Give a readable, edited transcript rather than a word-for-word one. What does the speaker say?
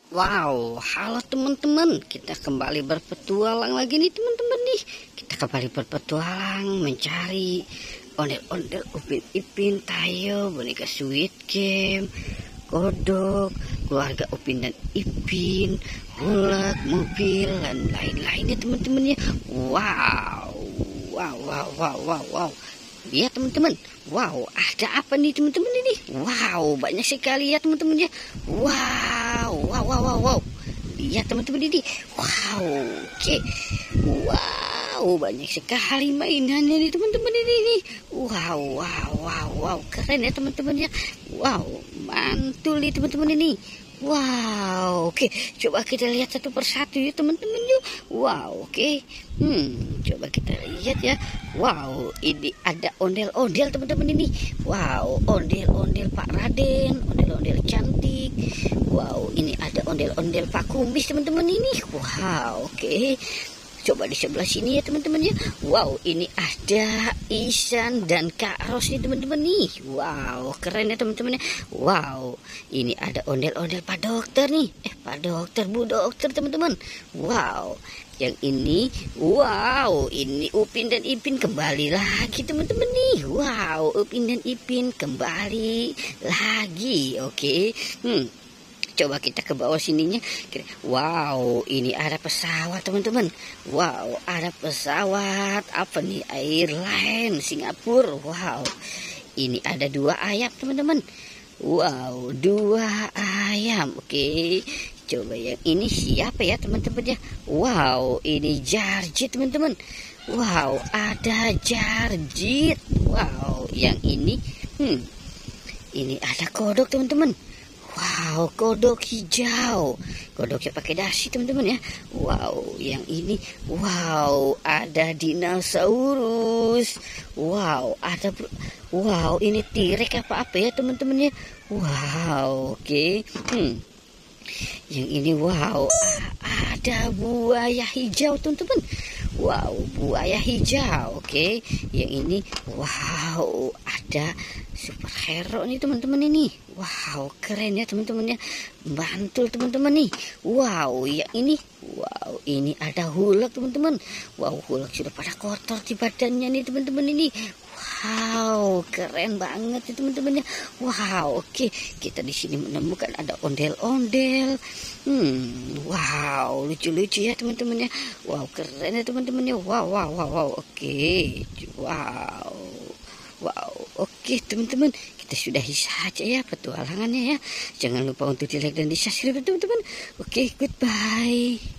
Wow, halo teman-teman. Kita kembali berpetualang lagi nih teman-teman nih. Kita kembali berpetualang mencari ondel-ondel Upin Ipin, Tayo, boneka Sweet Game, kodok, keluarga Upin dan Ipin, hulek, mobil, dan lain-lainnya teman-teman ya. Wow, wow, wow, wow, wow, wow. Lihat teman-teman, wow, ada apa nih teman-teman ini? Wow, banyak sekali ya teman-teman ya. Wow, wow, wow, wow, wow. Lihat teman-teman ini. Wow, oke. Wow, banyak sekali mainannya nih teman-teman ini nih. Wow, wow, wow, wow, keren ya teman-teman ya. Wow, mantul nih teman-teman ini. Wow, oke, coba kita lihat satu persatu ya teman-teman yuk. Wow, oke. Coba kita lihat ya. Wow, ini ada ondel-ondel teman-teman ini. Wow, ondel-ondel Pak Raden, ondel-ondel cantik. Wow, ini ada ondel-ondel Pak Kumbis teman-teman ini. Wow, oke. Coba di sebelah sini ya teman-teman ya. Wow, ini ada Isan dan Kak Ros nih teman-teman nih. Wow, keren ya teman-teman ya. Wow, ini ada ondel-ondel Pak Dokter nih. Pak Dokter, Bu Dokter teman-teman. Wow, yang ini, wow, ini Upin dan Ipin kembali lagi teman-teman nih. Wow, Upin dan Ipin kembali lagi. Oke. Coba kita ke bawah sininya. Wow, ini ada pesawat teman-teman. Wow, ada pesawat apa nih? Airline Singapura. Wow, ini ada 2 ayam teman-teman. Wow, 2 ayam. Oke, coba yang ini siapa ya teman-teman ya? Wow, ini Jarjit teman-teman. Wow, ada Jarjit. Wow, yang ini, ini ada kodok teman-teman. Wow, kodok hijau. Kodoknya pakai dasi teman-teman ya. Wow, yang ini, wow, ada dinosaurus. Wow, ada, wow, ini T-Rex apa ya teman-teman ya. Wow, oke. Yang ini, wow, ada buaya hijau teman-teman. Wow, buaya hijau. Oke, yang ini, wow, ada superhero nih teman-teman ini. Wow, keren ya teman-teman ya. Mantul teman-teman nih. Wow, yang ini, wow, ini ada hulek teman-teman. Wow, hulek sudah pada kotor di badannya nih teman-teman ini. Wow, keren banget ya teman-teman ya. Wow, oke, kita di sini menemukan ada ondel-ondel. Wow, lucu-lucu ya teman-teman ya. Wow, keren ya teman-teman ya. Wow, wow, wow, wow. Oke. Wow. Wow, oke teman-teman, kita sudahi saja ya petualangannya ya. Jangan lupa untuk di like dan di subscribe teman-teman. Oke, goodbye.